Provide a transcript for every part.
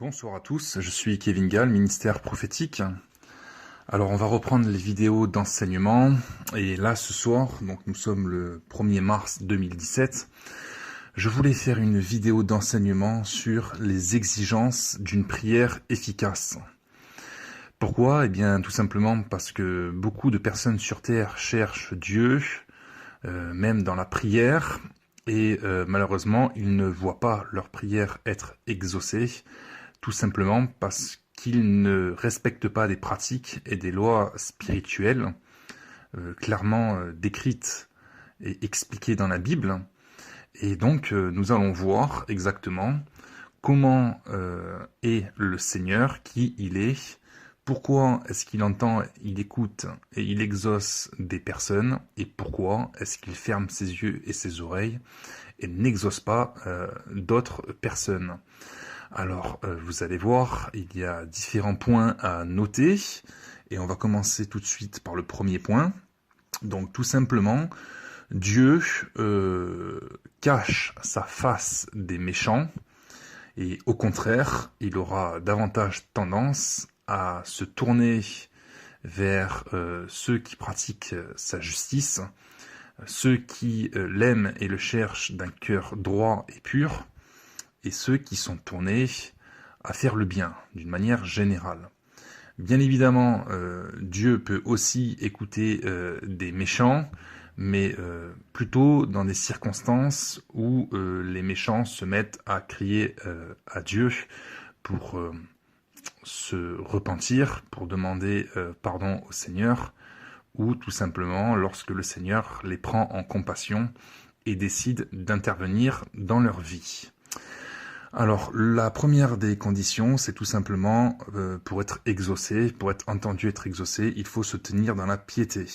Bonsoir à tous, je suis Kevin Gall, ministère prophétique. Alors on va reprendre les vidéos d'enseignement et là ce soir, donc nous sommes le 1er mars 2017, je voulais faire une vidéo d'enseignement sur les exigences d'une prière efficace. Pourquoi? Eh bien tout simplement parce que beaucoup de personnes sur terre cherchent Dieu, même dans la prière, et malheureusement ils ne voient pas leur prière être exaucée. Tout simplement parce qu'ils ne respectent pas des pratiques et des lois spirituelles clairement décrites et expliquées dans la Bible. Et donc nous allons voir exactement comment est le Seigneur, qui il est, pourquoi est-ce qu'il entend, il écoute et il exauce des personnes, et pourquoi est-ce qu'il ferme ses yeux et ses oreilles et n'exauce pas d'autres personnes. Alors, vous allez voir, il y a différents points à noter, et on va commencer tout de suite par le premier point. Donc, tout simplement, Dieu cache sa face des méchants, et au contraire, il aura davantage tendance à se tourner vers ceux qui pratiquent sa justice, ceux qui l'aiment et le cherchent d'un cœur droit et pur, et ceux qui sont tournés à faire le bien, d'une manière générale. Bien évidemment, Dieu peut aussi écouter des méchants, mais plutôt dans des circonstances où les méchants se mettent à crier à Dieu pour se repentir, pour demander pardon au Seigneur, ou tout simplement lorsque le Seigneur les prend en compassion et décide d'intervenir dans leur vie. Alors, la première des conditions, c'est tout simplement, pour être exaucé, pour être entendu, être exaucé, il faut se tenir dans la piété.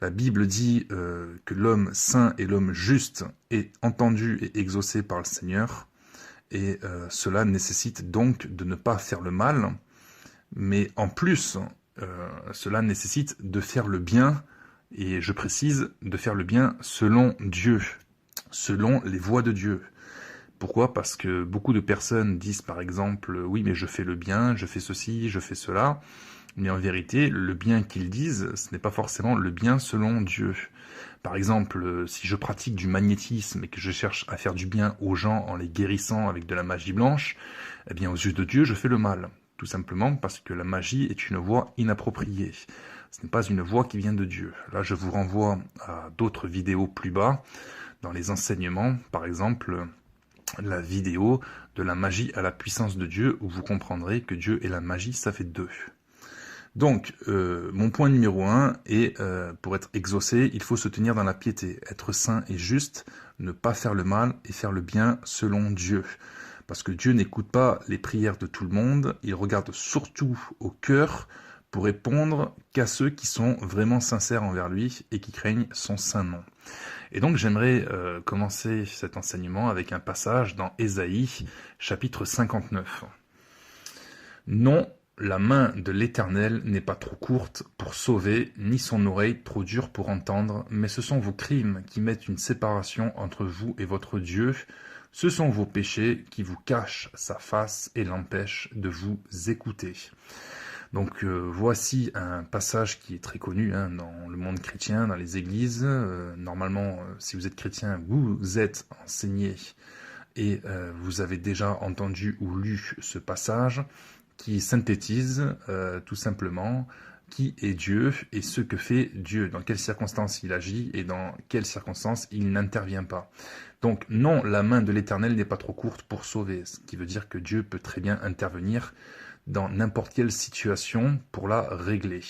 La Bible dit que l'homme saint et l'homme juste est entendu et exaucé par le Seigneur, et cela nécessite donc de ne pas faire le mal, mais en plus, cela nécessite de faire le bien, et je précise, de faire le bien selon Dieu, selon les voies de Dieu. Pourquoi? Parce que beaucoup de personnes disent par exemple « oui mais je fais le bien, je fais ceci, je fais cela », mais en vérité le bien qu'ils disent ce n'est pas forcément le bien selon Dieu. Par exemple, si je pratique du magnétisme et que je cherche à faire du bien aux gens en les guérissant avec de la magie blanche, eh bien aux yeux de Dieu je fais le mal. Tout simplement parce que la magie est une voie inappropriée. Ce n'est pas une voie qui vient de Dieu. Là je vous renvoie à d'autres vidéos plus bas, dans les enseignements par exemple, la vidéo de la magie à la puissance de Dieu, où vous comprendrez que Dieu et la magie, ça fait deux. Donc, mon point numéro 1 est, pour être exaucé, il faut se tenir dans la piété, être saint et juste, ne pas faire le mal et faire le bien selon Dieu. Parce que Dieu n'écoute pas les prières de tout le monde, il regarde surtout au cœur pour répondre qu'à ceux qui sont vraiment sincères envers lui et qui craignent son saint nom. Et donc j'aimerais commencer cet enseignement avec un passage dans Ésaïe, chapitre 59. Non, la main de l'Éternel n'est pas trop courte pour sauver, ni son oreille trop dure pour entendre, mais ce sont vos crimes qui mettent une séparation entre vous et votre Dieu. Ce sont vos péchés qui vous cachent sa face et l'empêchent de vous écouter. Donc voici un passage qui est très connu dans le monde chrétien, dans les églises. Normalement, si vous êtes chrétien, vous êtes enseigné et vous avez déjà entendu ou lu ce passage qui synthétise tout simplement qui est Dieu et ce que fait Dieu, dans quelles circonstances il agit et dans quelles circonstances il n'intervient pas. Donc non, la main de l'Éternel n'est pas trop courte pour sauver, ce qui veut dire que Dieu peut très bien intervenir dans n'importe quelle situation pour la régler.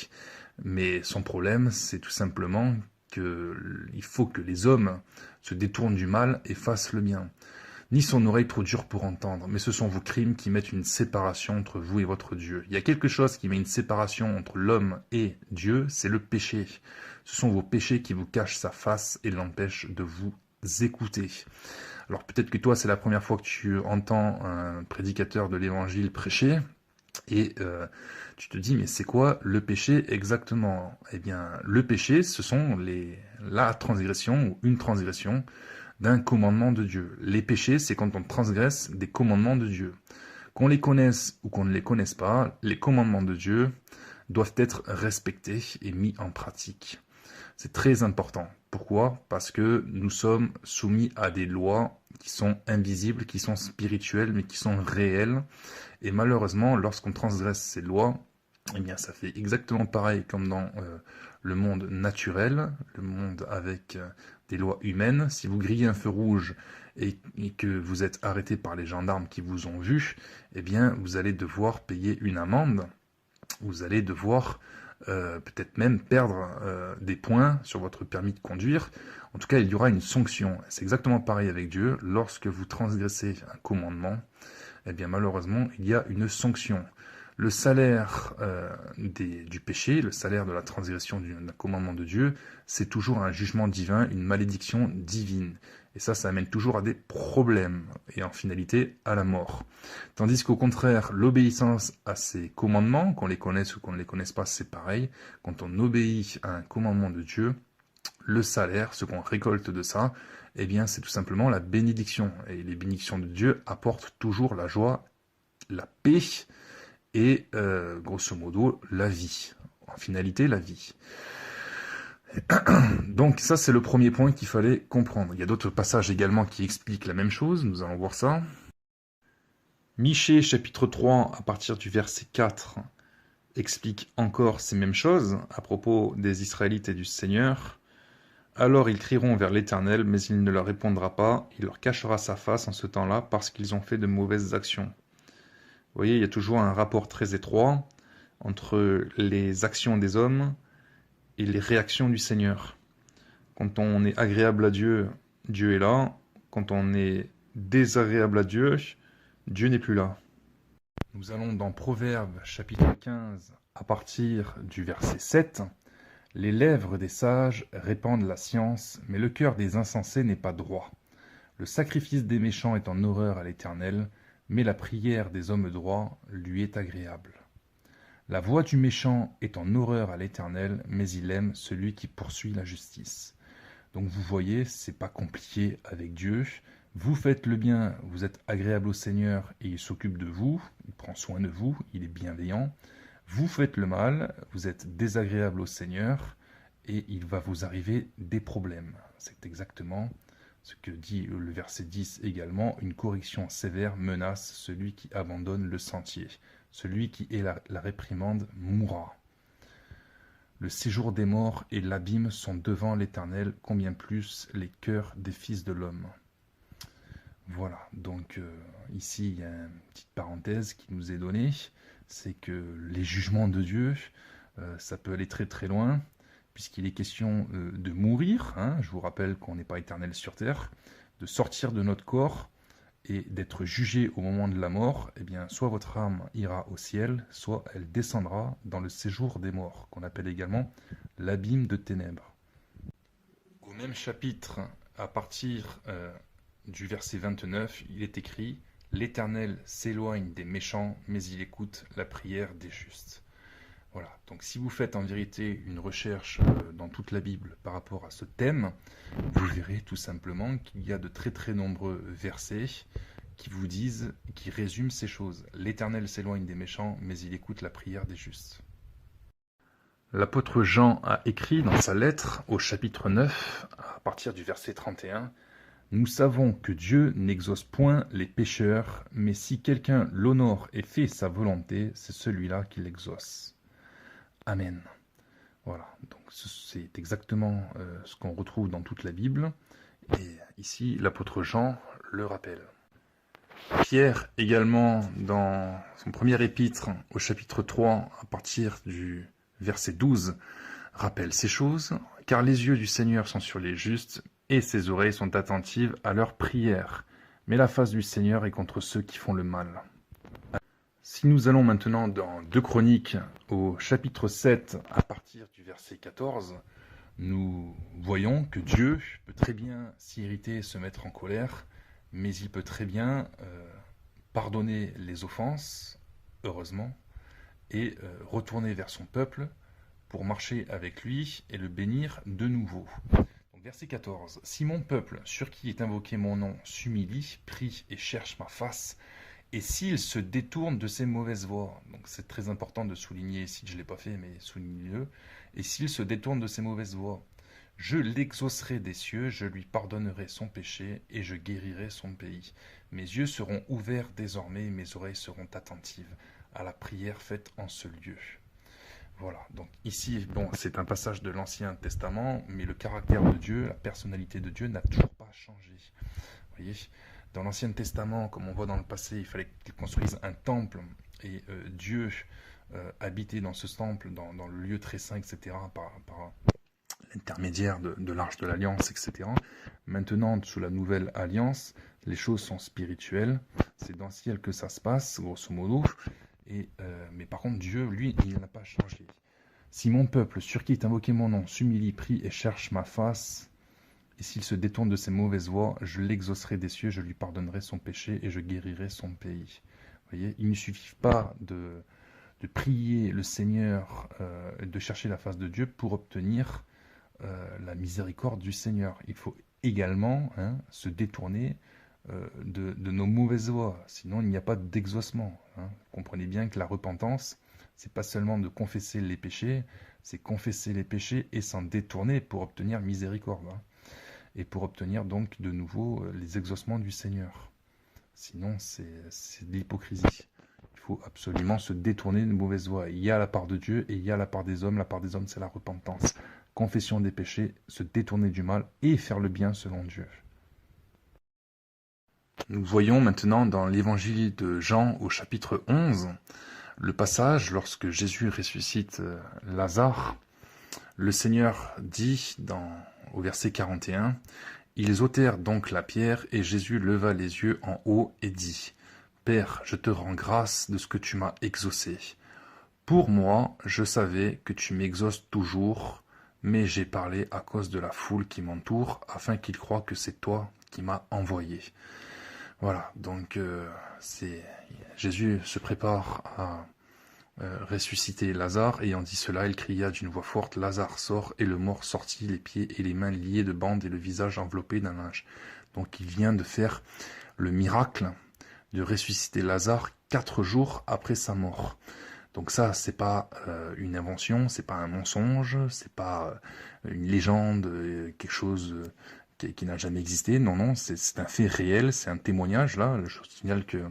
Mais son problème, c'est tout simplement qu'il faut que les hommes se détournent du mal et fassent le bien. Ni son oreille trop dure pour entendre, mais ce sont vos crimes qui mettent une séparation entre vous et votre Dieu. Il y a quelque chose qui met une séparation entre l'homme et Dieu, c'est le péché. Ce sont vos péchés qui vous cachent sa face et l'empêchent de vous écouter. Alors peut-être que toi, c'est la première fois que tu entends un prédicateur de l'évangile prêcher, et tu te dis, mais c'est quoi le péché exactement? Eh bien, le péché, ce sont la transgression ou une transgression d'un commandement de Dieu. Les péchés, c'est quand on transgresse des commandements de Dieu. Qu'on les connaisse ou qu'on ne les connaisse pas, les commandements de Dieu doivent être respectés et mis en pratique. C'est très important. Pourquoi? Parce que nous sommes soumis à des lois qui sont invisibles, qui sont spirituelles, mais qui sont réelles. Et malheureusement, lorsqu'on transgresse ces lois, eh bien, ça fait exactement pareil comme dans le monde naturel, le monde avec des lois humaines. Si vous grillez un feu rouge et que vous êtes arrêté par les gendarmes qui vous ont vu, eh bien, vous allez devoir payer une amende. Vous allez devoir peut-être même perdre des points sur votre permis de conduire. En tout cas, il y aura une sanction. C'est exactement pareil avec Dieu. Lorsque vous transgressez un commandement, eh bien malheureusement, il y a une sanction. Le salaire du péché, le salaire de la transgression d'un commandement de Dieu, c'est toujours un jugement divin, une malédiction divine. Et ça amène toujours à des problèmes, et en finalité, à la mort. Tandis qu'au contraire, l'obéissance à ces commandements, qu'on les connaisse ou qu'on ne les connaisse pas, c'est pareil. Quand on obéit à un commandement de Dieu, le salaire, ce qu'on récolte de ça, eh bien, c'est tout simplement la bénédiction. Et les bénédictions de Dieu apportent toujours la joie, la paix et, grosso modo, la vie. En finalité, la vie. Donc ça, c'est le premier point qu'il fallait comprendre. Il y a d'autres passages également qui expliquent la même chose. Nous allons voir ça. Michée, chapitre 3, à partir du verset 4, explique encore ces mêmes choses à propos des Israélites et du Seigneur. Alors ils crieront vers l'Éternel, mais il ne leur répondra pas. Il leur cachera sa face en ce temps-là parce qu'ils ont fait de mauvaises actions. Vous voyez, il y a toujours un rapport très étroit entre les actions des hommes et les réactions du Seigneur. Quand on est agréable à Dieu, Dieu est là. Quand on est désagréable à Dieu, Dieu n'est plus là. Nous allons dans Proverbes chapitre 15 à partir du verset 7. Les lèvres des sages répandent la science, mais le cœur des insensés n'est pas droit. Le sacrifice des méchants est en horreur à l'Éternel, mais la prière des hommes droits lui est agréable. La voix du méchant est en horreur à l'Éternel, mais il aime celui qui poursuit la justice. Donc vous voyez, c'est pas compliqué avec Dieu. Vous faites le bien, vous êtes agréable au Seigneur et il s'occupe de vous, il prend soin de vous, il est bienveillant. Vous faites le mal, vous êtes désagréable au Seigneur et il va vous arriver des problèmes. C'est exactement ce que dit le verset 10 également. Une correction sévère menace celui qui abandonne le sentier. Celui qui est la réprimande mourra. Le séjour des morts et l'abîme sont devant l'Éternel, combien plus les cœurs des fils de l'homme. Voilà, donc ici il y a une petite parenthèse qui nous est donnée, c'est que les jugements de Dieu, ça peut aller très très loin, puisqu'il est question de mourir, hein, je vous rappelle qu'on n'est pas éternel sur terre, de sortir de notre corps et d'être jugé au moment de la mort, eh bien, soit votre âme ira au ciel, soit elle descendra dans le séjour des morts, qu'on appelle également l'abîme de ténèbres. Au même chapitre, à partir du verset 29, il est écrit « L'Éternel s'éloigne des méchants, mais il écoute la prière des justes ». Voilà, donc si vous faites en vérité une recherche dans toute la Bible par rapport à ce thème, vous verrez tout simplement qu'il y a de très très nombreux versets qui vous disent, qui résument ces choses. L'Éternel s'éloigne des méchants, mais il écoute la prière des justes. L'apôtre Jean a écrit dans sa lettre au chapitre 9, à partir du verset 31, « Nous savons que Dieu n'exauce point les pécheurs, mais si quelqu'un l'honore et fait sa volonté, c'est celui-là qui l'exauce. » Amen. Voilà, donc c'est exactement ce qu'on retrouve dans toute la Bible, et ici l'apôtre Jean le rappelle. Pierre également, dans son premier épître, au chapitre 3, à partir du verset 12, rappelle ces choses, « Car les yeux du Seigneur sont sur les justes, et ses oreilles sont attentives à leurs prières, mais la face du Seigneur est contre ceux qui font le mal. » Si nous allons maintenant dans 2 Chroniques, au chapitre 7, à partir du verset 14, nous voyons que Dieu peut très bien s'irriter et se mettre en colère, mais il peut très bien pardonner les offenses, heureusement, et retourner vers son peuple pour marcher avec lui et le bénir de nouveau. Donc, verset 14. « Si mon peuple, sur qui est invoqué mon nom, s'humilie, prie et cherche ma face, Et s'il se détourne de ses mauvaises voies, donc c'est très important de souligner, si je ne l'ai pas fait, mais soulignez-le, et s'il se détourne de ses mauvaises voies, je l'exaucerai des cieux, je lui pardonnerai son péché et je guérirai son pays. Mes yeux seront ouverts désormais, mes oreilles seront attentives à la prière faite en ce lieu. Voilà, donc ici, bon, c'est un passage de l'Ancien Testament, mais le caractère de Dieu, la personnalité de Dieu n'a toujours pas changé. Vous voyez, dans l'Ancien Testament, comme on voit dans le passé, il fallait qu'il construise un temple et Dieu habitait dans ce temple, dans le lieu très saint, etc., par l'intermédiaire de l'Arche de l'Alliance, etc. Maintenant, sous la nouvelle alliance, les choses sont spirituelles, c'est dans le ciel que ça se passe, grosso modo, mais par contre, Dieu, lui, il n'a pas changé. Si mon peuple, sur qui est invoqué mon nom, s'humilie, prie et cherche ma face, et s'il se détourne de ses mauvaises voies, je l'exaucerai des cieux, je lui pardonnerai son péché et je guérirai son pays. Vous voyez, il ne suffit pas de prier le Seigneur, de chercher la face de Dieu pour obtenir la miséricorde du Seigneur. Il faut également se détourner de nos mauvaises voies, sinon il n'y a pas d'exaucement. Comprenez bien que la repentance, c'est pas seulement de confesser les péchés, c'est confesser les péchés et s'en détourner pour obtenir miséricorde, et pour obtenir donc de nouveau les exaucements du Seigneur. Sinon, c'est de l'hypocrisie. Il faut absolument se détourner de mauvaises voies. Il y a la part de Dieu et il y a la part des hommes. La part des hommes, c'est la repentance. Confession des péchés, se détourner du mal et faire le bien selon Dieu. Nous voyons maintenant dans l'évangile de Jean au chapitre 11, le passage lorsque Jésus ressuscite Lazare. Le Seigneur dit au verset 41, « Ils ôtèrent donc la pierre et Jésus leva les yeux en haut et dit, « Père, je te rends grâce de ce que tu m'as exaucé. Pour moi, je savais que tu m'exauces toujours, mais j'ai parlé à cause de la foule qui m'entoure, afin qu'ils croient que c'est toi qui m'as envoyé. » Voilà, donc Jésus se prépare à ressusciter Lazare. Ayant dit cela, il cria d'une voix forte, « Lazare, sort !» Et le mort sortit, les pieds et les mains liés de bandes et le visage enveloppé d'un linge. Donc il vient de faire le miracle de ressusciter Lazare 4 jours après sa mort. Donc ça, c'est pas une invention, c'est pas un mensonge, c'est pas une légende, quelque chose qui n'a jamais existé. Non, non, c'est un fait réel, c'est un témoignage. Là, je signale que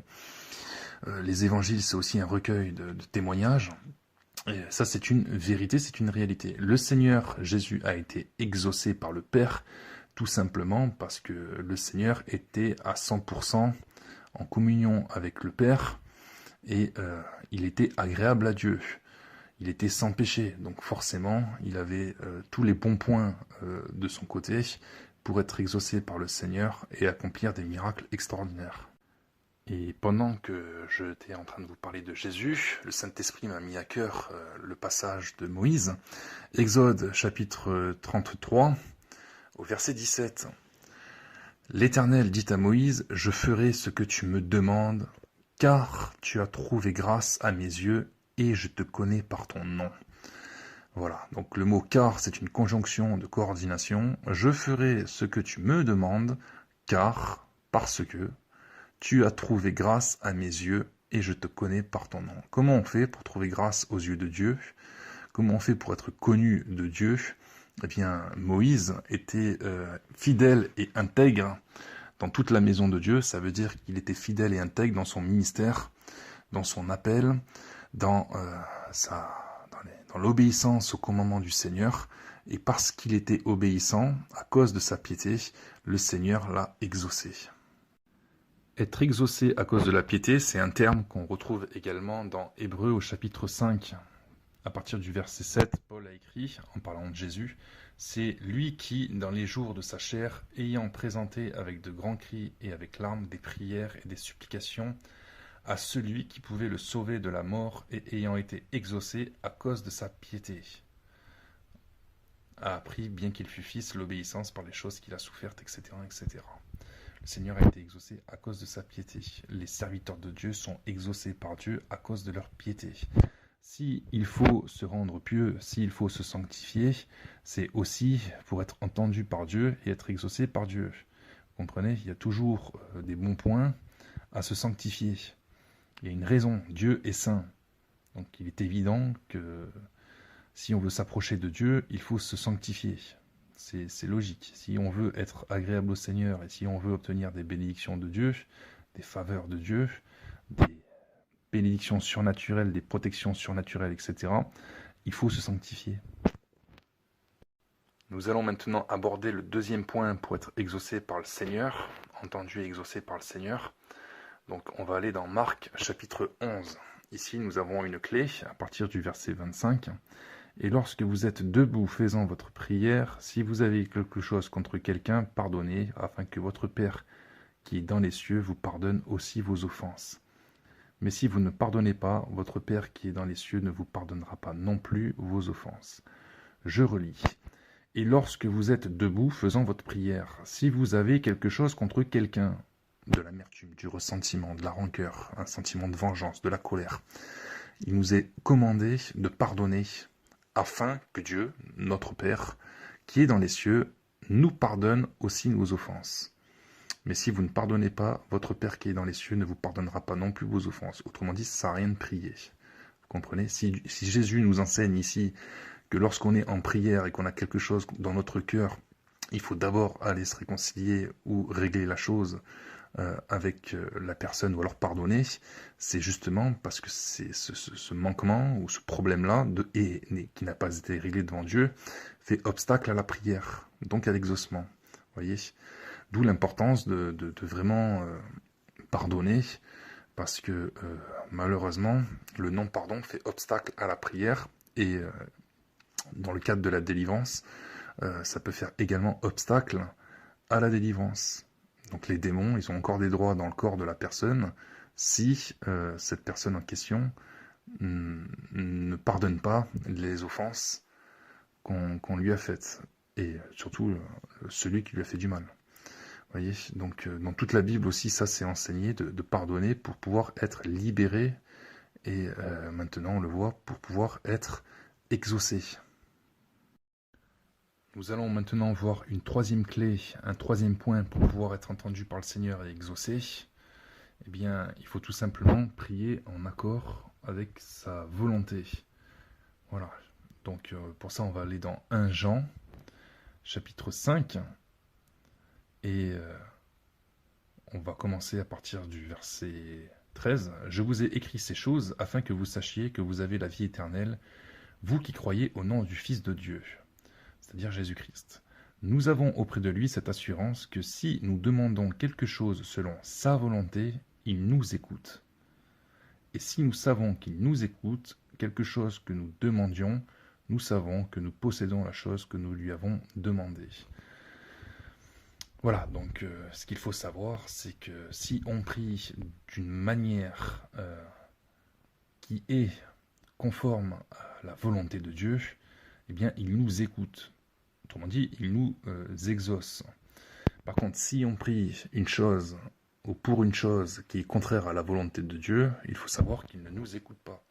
les évangiles, c'est aussi un recueil de témoignages. Et ça, c'est une vérité, c'est une réalité. Le Seigneur Jésus a été exaucé par le Père, tout simplement parce que le Seigneur était à 100% en communion avec le Père, et il était agréable à Dieu. Il était sans péché, donc forcément, il avait tous les bons points de son côté pour être exaucé par le Seigneur et accomplir des miracles extraordinaires. Et pendant que j'étais en train de vous parler de Jésus, le Saint-Esprit m'a mis à cœur le passage de Moïse, Exode chapitre 33, au verset 17. « L'Éternel dit à Moïse, je ferai ce que tu me demandes, car tu as trouvé grâce à mes yeux et je te connais par ton nom. » Voilà, donc le mot « car » c'est une conjonction de coordination. Je ferai ce que tu me demandes, car, parce que, tu as trouvé grâce à mes yeux et je te connais par ton nom. Comment on fait pour trouver grâce aux yeux de Dieu? Comment on fait pour être connu de Dieu? Eh bien, Moïse était fidèle et intègre dans toute la maison de Dieu. Ça veut dire qu'il était fidèle et intègre dans son ministère, dans son appel, dans l'obéissance au commandement du Seigneur. Et parce qu'il était obéissant, à cause de sa piété, le Seigneur l'a exaucé. Être exaucé à cause de la piété, c'est un terme qu'on retrouve également dans Hébreux au chapitre 5. À partir du verset 7, Paul a écrit, en parlant de Jésus, « C'est lui qui, dans les jours de sa chair, ayant présenté avec de grands cris et avec larmes des prières et des supplications à celui qui pouvait le sauver de la mort et ayant été exaucé à cause de sa piété, a appris, bien qu'il fût fils, l'obéissance par les choses qu'il a souffertes, etc., etc. » Le Seigneur a été exaucé à cause de sa piété. Les serviteurs de Dieu sont exaucés par Dieu à cause de leur piété. S'il faut se rendre pieux, s'il faut se sanctifier, c'est aussi pour être entendu par Dieu et être exaucé par Dieu. Vous comprenez, il y a toujours des bons points à se sanctifier. Il y a une raison, Dieu est saint. Donc il est évident que si on veut s'approcher de Dieu, il faut se sanctifier. C'est logique. Si on veut être agréable au Seigneur et si on veut obtenir des bénédictions de Dieu, des faveurs de Dieu, des bénédictions surnaturelles, des protections surnaturelles, etc., il faut se sanctifier. Nous allons maintenant aborder le deuxième point pour être exaucé par le Seigneur, entendu et exaucé par le Seigneur. Donc on va aller dans Marc chapitre 11. Ici nous avons une clé à partir du verset 25. Et lorsque vous êtes debout faisant votre prière, si vous avez quelque chose contre quelqu'un, pardonnez, afin que votre Père qui est dans les cieux vous pardonne aussi vos offenses. Mais si vous ne pardonnez pas, votre Père qui est dans les cieux ne vous pardonnera pas non plus vos offenses. Je relis. Et lorsque vous êtes debout faisant votre prière, si vous avez quelque chose contre quelqu'un, de l'amertume, du ressentiment, de la rancœur, un sentiment de vengeance, de la colère, il nous est commandé de pardonner afin que Dieu, notre Père, qui est dans les cieux, nous pardonne aussi nos offenses. Mais si vous ne pardonnez pas, votre Père qui est dans les cieux ne vous pardonnera pas non plus vos offenses. Autrement dit, ça ne sert à rien de prier. Vous comprenez ? Si Jésus nous enseigne ici que lorsqu'on est en prière et qu'on a quelque chose dans notre cœur, il faut d'abord aller se réconcilier ou régler la chose avec la personne ou alors pardonner, c'est justement parce que c'est ce manquement ou ce problème-là qui n'a pas été réglé devant Dieu fait obstacle à la prière, donc à l'exaucement. Voyez, d'où l'importance de vraiment pardonner, parce que malheureusement, le non-pardon fait obstacle à la prière et dans le cadre de la délivrance, ça peut faire également obstacle à la délivrance. Donc les démons, ils ont encore des droits dans le corps de la personne si cette personne en question ne pardonne pas les offenses qu'on lui a faites. Et surtout celui qui lui a fait du mal. Vous voyez, donc dans toute la Bible aussi, ça c'est enseigné de pardonner pour pouvoir être libéré. Et maintenant on le voit, pour pouvoir être exaucé. Nous allons maintenant voir une troisième clé, un troisième point pour pouvoir être entendu par le Seigneur et exaucé. Eh bien, il faut tout simplement prier en accord avec sa volonté. Voilà. Donc, pour ça, on va aller dans 1 Jean, chapitre 5. Et on va commencer à partir du verset 13. « Je vous ai écrit ces choses afin que vous sachiez que vous avez la vie éternelle, vous qui croyez au nom du Fils de Dieu. » C'est-à-dire Jésus-Christ. Nous avons auprès de lui cette assurance que si nous demandons quelque chose selon sa volonté, il nous écoute. Et si nous savons qu'il nous écoute, quelque chose que nous demandions, nous savons que nous possédons la chose que nous lui avons demandée. Voilà, donc ce qu'il faut savoir, c'est que si on prie d'une manière qui est conforme à la volonté de Dieu, eh bien, il nous écoute. Autrement dit, il nous exauce. Par contre, si on prie une chose ou pour une chose qui est contraire à la volonté de Dieu, il faut savoir qu'il ne nous écoute pas.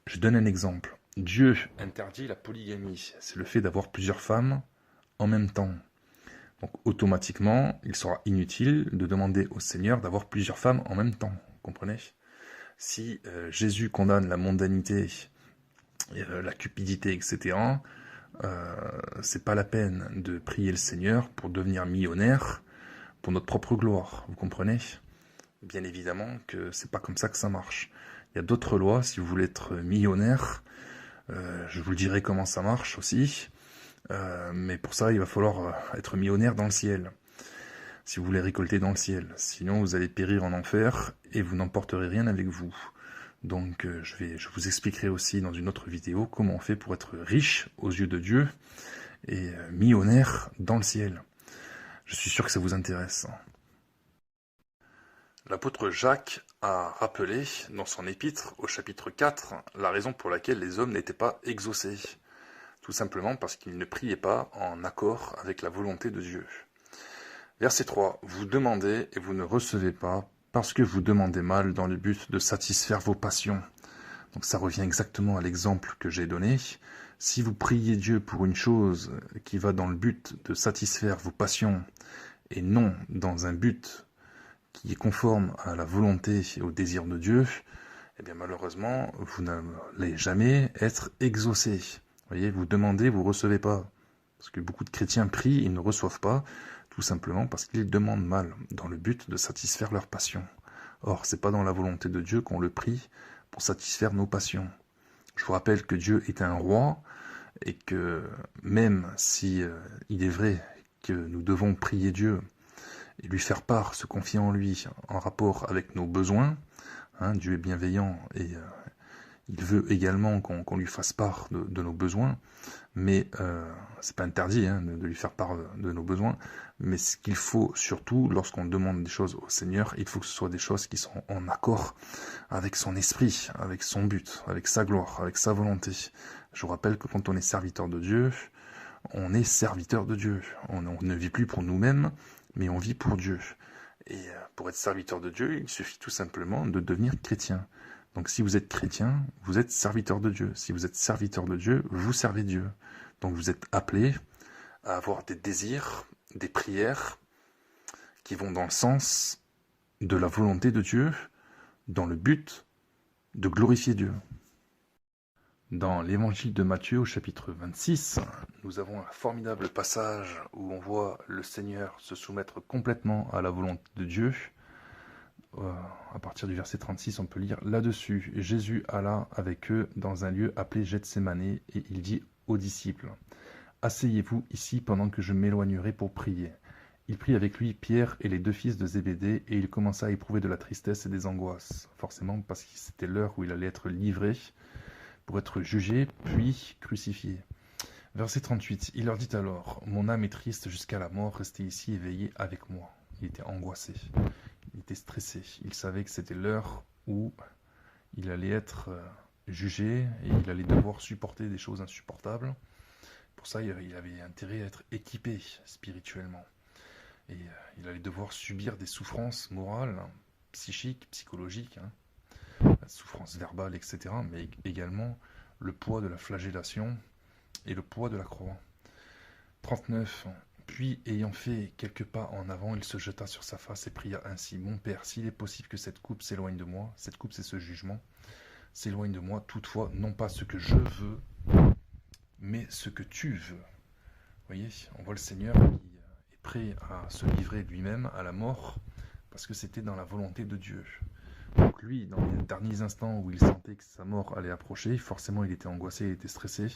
Je donne un exemple. Dieu interdit la polygamie. C'est le fait d'avoir plusieurs femmes en même temps. Donc automatiquement, il sera inutile de demander au Seigneur d'avoir plusieurs femmes en même temps. Vous comprenez ? Si Jésus condamne la mondanité, la cupidité, etc., c'est pas la peine de prier le Seigneur pour devenir millionnaire pour notre propre gloire, vous comprenez ? Bien évidemment que c'est pas comme ça que ça marche. Il y a d'autres lois, si vous voulez être millionnaire, je vous le dirai comment ça marche aussi, mais pour ça il va falloir être millionnaire dans le ciel, si vous voulez récolter dans le ciel, sinon vous allez périr en enfer et vous n'emporterez rien avec vous. Donc je vous expliquerai aussi dans une autre vidéo comment on fait pour être riche aux yeux de Dieu et millionnaire dans le ciel. Je suis sûr que ça vous intéresse. L'apôtre Jacques a rappelé dans son épître au chapitre 4 la raison pour laquelle les hommes n'étaient pas exaucés. Tout simplement parce qu'ils ne priaient pas en accord avec la volonté de Dieu. Verset 3. Vous demandez et vous ne recevez pas, parce que vous demandez mal dans le but de satisfaire vos passions. Donc ça revient exactement à l'exemple que j'ai donné. Si vous priez Dieu pour une chose qui va dans le but de satisfaire vos passions, et non dans un but qui est conforme à la volonté et au désir de Dieu, eh bien malheureusement, vous n'allez jamais être exaucé. Vous voyez, vous demandez, vous ne recevez pas. Parce que beaucoup de chrétiens prient, ils ne reçoivent pas, tout simplement parce qu'ils demandent mal, dans le but de satisfaire leurs passions. Or, c'est pas dans la volonté de Dieu qu'on le prie pour satisfaire nos passions. Je vous rappelle que Dieu est un roi, et que même si il est vrai que nous devons prier Dieu et lui faire part, se confier en lui en rapport avec nos besoins, Dieu est bienveillant et il veut également qu'on lui fasse part de nos besoins, mais c'est pas interdit de lui faire part de nos besoins, mais ce qu'il faut surtout, lorsqu'on demande des choses au Seigneur, il faut que ce soit des choses qui sont en accord avec son esprit, avec son but, avec sa gloire, avec sa volonté. Je vous rappelle que quand on est serviteur de Dieu, on est serviteur de Dieu. On ne vit plus pour nous-mêmes, mais on vit pour Dieu. Et pour être serviteur de Dieu, il suffit tout simplement de devenir chrétien. Donc si vous êtes chrétien, vous êtes serviteur de Dieu. Si vous êtes serviteur de Dieu, vous servez Dieu. Donc vous êtes appelé à avoir des désirs, des prières qui vont dans le sens de la volonté de Dieu, dans le but de glorifier Dieu. Dans l'évangile de Matthieu au chapitre 26, nous avons un formidable passage où on voit le Seigneur se soumettre complètement à la volonté de Dieu. À partir du verset 36, on peut lire là-dessus. Jésus alla avec eux dans un lieu appelé Gethsémane et il dit aux disciples, « Asseyez-vous ici pendant que je m'éloignerai pour prier. » Il prit avec lui Pierre et les deux fils de Zébédée et il commença à éprouver de la tristesse et des angoisses, forcément parce que c'était l'heure où il allait être livré pour être jugé, puis crucifié. Verset 38, il leur dit alors, « Mon âme est triste jusqu'à la mort, restez ici et veillez avec moi. » Il était angoissé, il était stressé, il savait que c'était l'heure où il allait être jugé et il allait devoir supporter des choses insupportables. Pour ça, il avait intérêt à être équipé spirituellement. Et il allait devoir subir des souffrances morales, psychiques, psychologiques, la souffrance verbale, etc., mais également le poids de la flagellation et le poids de la croix. 39. Puis, ayant fait quelques pas en avant, il se jeta sur sa face et pria ainsi, « Mon Père, s'il est possible que cette coupe s'éloigne de moi, cette coupe c'est ce jugement, s'éloigne de moi, toutefois, non pas ce que je veux, mais ce que tu veux. » Vous voyez, on voit le Seigneur qui est prêt à se livrer lui-même à la mort, parce que c'était dans la volonté de Dieu. Donc lui, dans les derniers instants où il sentait que sa mort allait approcher, forcément il était angoissé, il était stressé,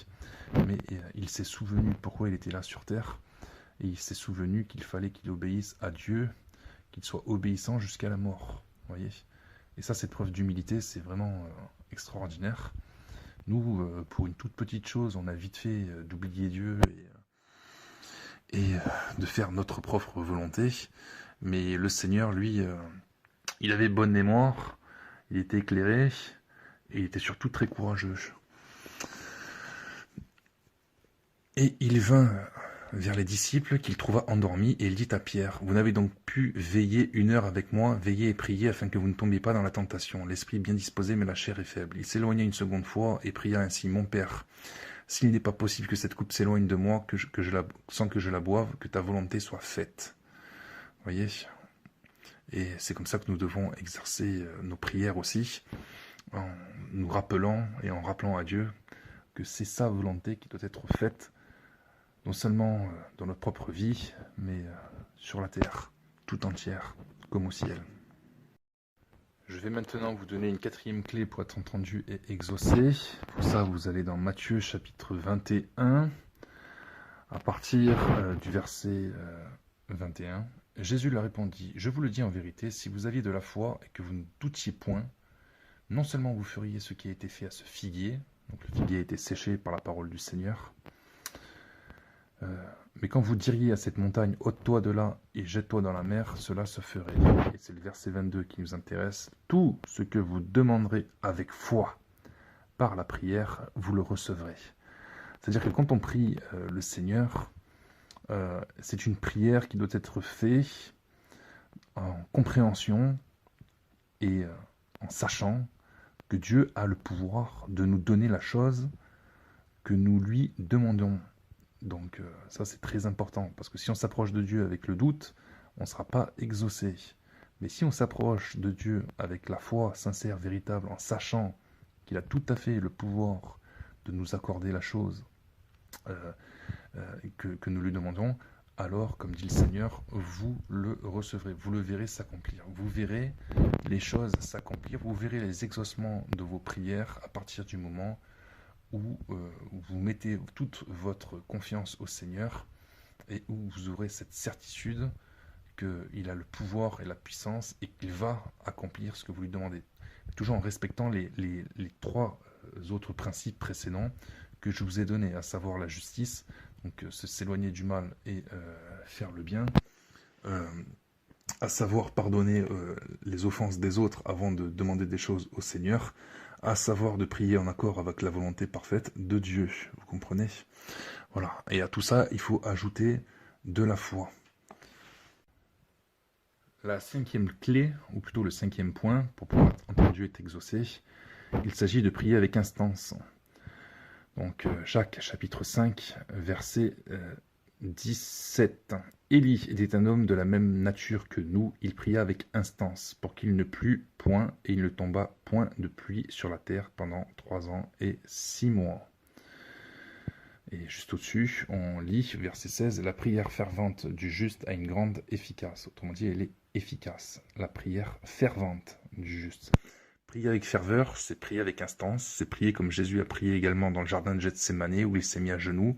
mais il s'est souvenu pourquoi il était là sur terre, et il s'est souvenu qu'il fallait qu'il obéisse à Dieu, qu'il soit obéissant jusqu'à la mort. Voyez. Et ça, cette preuve d'humilité, c'est vraiment extraordinaire. Nous, pour une toute petite chose, on a vite fait d'oublier Dieu et de faire notre propre volonté, mais le Seigneur, lui, il avait bonne mémoire, il était éclairé, et il était surtout très courageux. Et il vint vers les disciples qu'il trouva endormis, et il dit à Pierre, « Vous n'avez donc pu veiller 1 heure avec moi, veiller et prier afin que vous ne tombiez pas dans la tentation. L'esprit est bien disposé, mais la chair est faible. » Il s'éloigna une seconde fois et pria ainsi, « Mon Père, s'il n'est pas possible que cette coupe s'éloigne de moi, sans que je la boive, que ta volonté soit faite. » Vous voyez ? Et c'est comme ça que nous devons exercer nos prières aussi, en nous rappelant et en rappelant à Dieu que c'est sa volonté qui doit être faite, non seulement dans notre propre vie, mais sur la terre, tout entière, comme au ciel. Je vais maintenant vous donner une 4e clé pour être entendu et exaucé. Pour ça, vous allez dans Matthieu chapitre 21, à partir du verset 21. Jésus leur répondit, « Je vous le dis en vérité, si vous aviez de la foi et que vous ne doutiez point, non seulement vous feriez ce qui a été fait à ce figuier, donc le figuier a été séché par la parole du Seigneur, mais quand vous diriez à cette montagne, ôte-toi de là et jette-toi dans la mer, cela se ferait. » Et c'est le verset 22 qui nous intéresse. « Tout ce que vous demanderez avec foi par la prière, vous le recevrez. » C'est-à-dire que quand on prie le Seigneur, c'est une prière qui doit être faite en compréhension et en sachant que Dieu a le pouvoir de nous donner la chose que nous lui demandons. Donc ça c'est très important, parce que si on s'approche de Dieu avec le doute, on ne sera pas exaucé. Mais si on s'approche de Dieu avec la foi sincère, véritable, en sachant qu'il a tout à fait le pouvoir de nous accorder la chose euh, que nous lui demandons, alors, comme dit le Seigneur, vous le recevrez, vous le verrez s'accomplir. Vous verrez les choses s'accomplir, vous verrez les exaucements de vos prières à partir du moment où vous mettez toute votre confiance au Seigneur et où vous aurez cette certitude qu'il a le pouvoir et la puissance et qu'il va accomplir ce que vous lui demandez. Toujours en respectant les trois autres principes précédents que je vous ai donnés, à savoir la justice, donc s'éloigner du mal et faire le bien, à savoir pardonner les offenses des autres avant de demander des choses au Seigneur, à savoir de prier en accord avec la volonté parfaite de Dieu, vous comprenez? Voilà, et à tout ça, il faut ajouter de la foi. La cinquième clé, ou plutôt le cinquième point, pour pouvoir entendre Dieu est exaucé, il s'agit de prier avec instance. Donc Jacques chapitre 5, verset 17. Élie était un homme de la même nature que nous, il pria avec instance, pour qu'il ne plût point, et il ne tomba point de pluie sur la terre pendant 3 ans et 6 mois. Et juste au-dessus, on lit, verset 16, la prière fervente du juste a une grande efficace. Autrement dit, elle est efficace. La prière fervente du juste. Prier avec ferveur, c'est prier avec instance, c'est prier comme Jésus a prié également dans le jardin de Gethsémanée, où il s'est mis à genoux.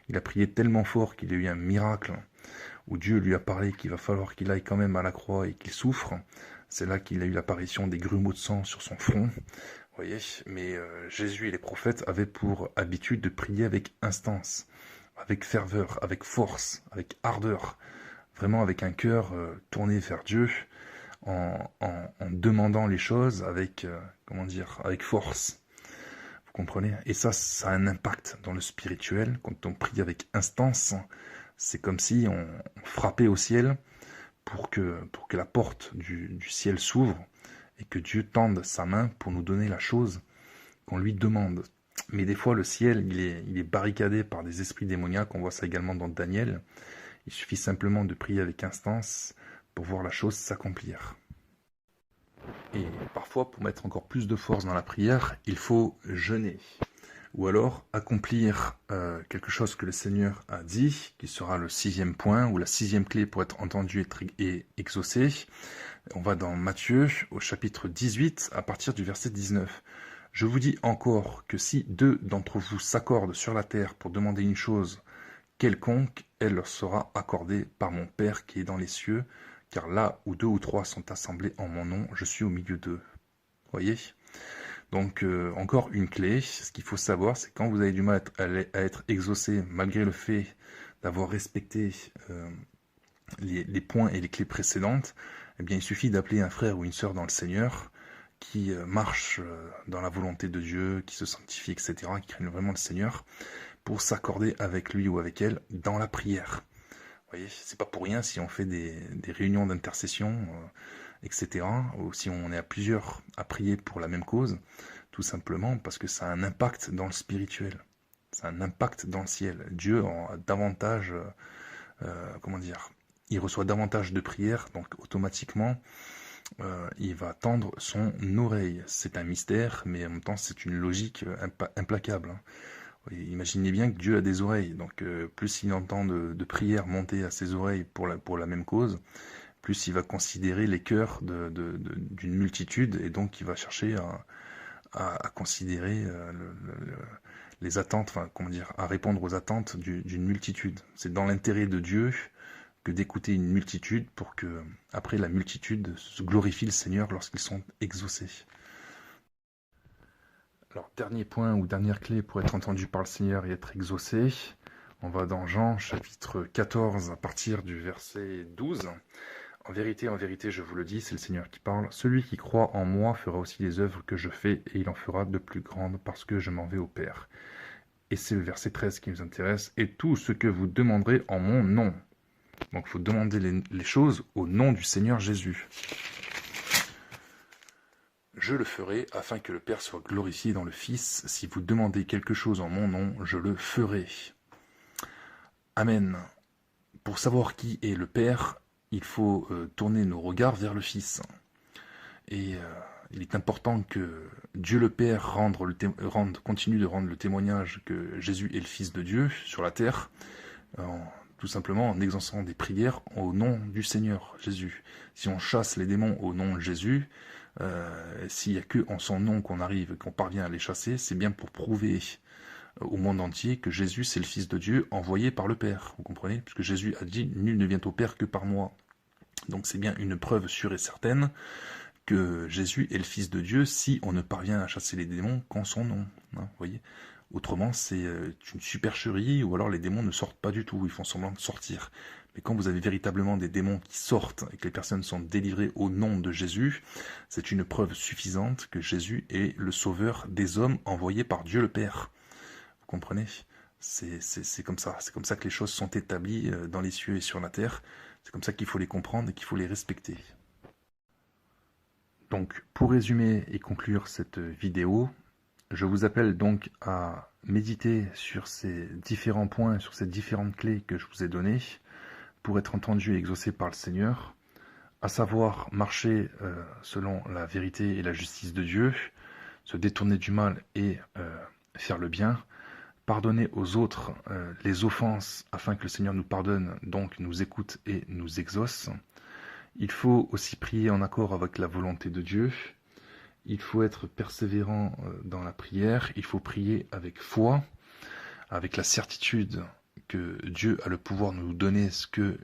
Il a prié tellement fort qu'il a eu un miracle, où Dieu lui a parlé qu'il va falloir qu'il aille quand même à la croix et qu'il souffre. C'est là qu'il a eu l'apparition des grumeaux de sang sur son front. Voyez, mais Jésus et les prophètes avaient pour habitude de prier avec instance, avec ferveur, avec force, avec ardeur, vraiment avec un cœur tourné vers Dieu, en demandant les choses avec, avec force. Vous comprenez? Et ça a un impact dans le spirituel. Quand on prie avec instance, c'est comme si on frappait au ciel pour que la porte du ciel s'ouvre et que Dieu tende sa main pour nous donner la chose qu'on lui demande. Mais des fois, le ciel, il est barricadé par des esprits démoniaques. On voit ça également dans Daniel. Il suffit simplement de prier avec instance pour voir la chose s'accomplir. Et parfois, pour mettre encore plus de force dans la prière, il faut jeûner. Ou alors accomplir quelque chose que le Seigneur a dit, qui sera le 6e point, ou la 6e clé pour être entendu et exaucé. On va dans Matthieu, au chapitre 18, à partir du verset 19. Je vous dis encore que si 2 d'entre vous s'accordent sur la terre pour demander une chose quelconque, elle leur sera accordée par mon Père qui est dans les cieux, car là où 2 ou 3 sont assemblés en mon nom, je suis au milieu d'eux. Voyez ? Donc encore une clé, ce qu'il faut savoir, c'est quand vous avez du mal à être exaucé, malgré le fait d'avoir respecté les points et les clés précédentes, eh bien il suffit d'appeler un frère ou une sœur dans le Seigneur qui marche dans la volonté de Dieu, qui se sanctifie, etc., qui craignent vraiment le Seigneur, pour s'accorder avec lui ou avec elle dans la prière. Vous voyez, c'est pas pour rien si on fait des réunions d'intercession, etc., ou si on est à plusieurs à prier pour la même cause, tout simplement parce que ça a un impact dans le spirituel, ça a un impact dans le ciel. Dieu a davantage, il reçoit davantage de prières, donc automatiquement, il va tendre son oreille. C'est un mystère, mais en même temps c'est une logique implacable. Imaginez bien que Dieu a des oreilles, donc plus il entend de prières monter à ses oreilles pour la même cause, plus il va considérer les cœurs d'une multitude, et donc il va chercher à considérer les attentes, à répondre aux attentes d'une multitude. C'est dans l'intérêt de Dieu que d'écouter une multitude pour que, après, la multitude se glorifie le Seigneur lorsqu'ils sont exaucés. Alors, dernier point ou dernière clé pour être entendu par le Seigneur et être exaucé, on va dans Jean chapitre 14 à partir du verset 12. En vérité, je vous le dis, c'est le Seigneur qui parle, celui qui croit en moi fera aussi les œuvres que je fais et il en fera de plus grandes parce que je m'en vais au Père. Et c'est le verset 13 qui nous intéresse, et tout ce que vous demanderez en mon nom. Donc il faut demander les choses au nom du Seigneur Jésus. Je le ferai afin que le Père soit glorifié dans le Fils. Si vous demandez quelque chose en mon nom, je le ferai. Amen. Pour savoir qui est le Père, il faut tourner nos regards vers le Fils. Et il est important que Dieu le Père continue de rendre le témoignage que Jésus est le Fils de Dieu sur la terre, tout simplement en exaucant des prières au nom du Seigneur Jésus. Si on chasse les démons au nom de Jésus, s'il n'y a que en son nom qu'on arrive, qu'on parvient à les chasser, c'est bien pour prouver au monde entier que Jésus c'est le Fils de Dieu envoyé par le Père. Vous comprenez? Puisque Jésus a dit « Nul ne vient au Père que par moi ». Donc c'est bien une preuve sûre et certaine que Jésus est le Fils de Dieu si on ne parvient à chasser les démons qu'en son nom. Hein, vous voyez? Autrement, c'est une supercherie, ou alors les démons ne sortent pas du tout, ils font semblant de sortir. Mais quand vous avez véritablement des démons qui sortent et que les personnes sont délivrées au nom de Jésus, c'est une preuve suffisante que Jésus est le sauveur des hommes envoyé par Dieu le Père. Vous comprenez? C'est comme ça. C'est comme ça que les choses sont établies dans les cieux et sur la terre. C'est comme ça qu'il faut les comprendre et qu'il faut les respecter. Donc, pour résumer et conclure cette vidéo, je vous appelle donc à méditer sur ces différents points, sur ces différentes clés que je vous ai données pour être entendu et exaucé par le Seigneur, à savoir marcher selon la vérité et la justice de Dieu, se détourner du mal et faire le bien, pardonner aux autres les offenses afin que le Seigneur nous pardonne, donc nous écoute et nous exauce. Il faut aussi prier en accord avec la volonté de Dieu. Il faut être persévérant dans la prière. Il faut prier avec foi, avec la certitude que Dieu a le pouvoir de nous donner ce que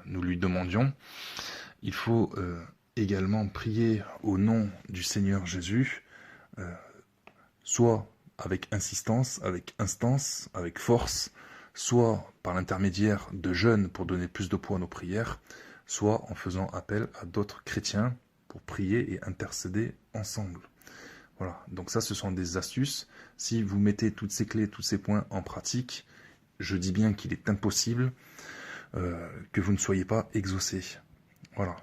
nous lui demandions. Il faut également prier au nom du Seigneur Jésus, soit avec insistance, avec instance, avec force, soit par l'intermédiaire de jeûnes pour donner plus de poids à nos prières, soit en faisant appel à d'autres chrétiens pour prier et intercéder ensemble. Voilà, donc ça ce sont des astuces. Si vous mettez toutes ces clés, tous ces points en pratique, je dis bien qu'il est impossible que vous ne soyez pas exaucé. Voilà,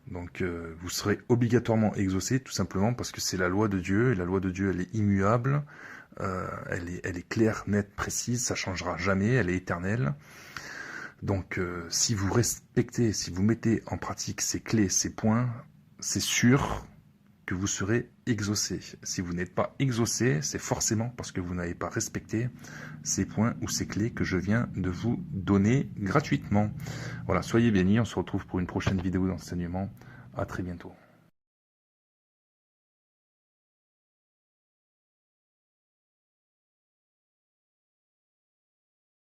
donc vous serez obligatoirement exaucé tout simplement parce que c'est la loi de Dieu, et la loi de Dieu elle est immuable, elle est claire, nette, précise, ça ne changera jamais, elle est éternelle. Donc si vous respectez, si vous mettez en pratique ces clés, ces points, c'est sûr que vous serez exaucé. Si vous n'êtes pas exaucé, c'est forcément parce que vous n'avez pas respecté ces points ou ces clés que je viens de vous donner gratuitement. Voilà, soyez bénis, on se retrouve pour une prochaine vidéo d'enseignement. À très bientôt.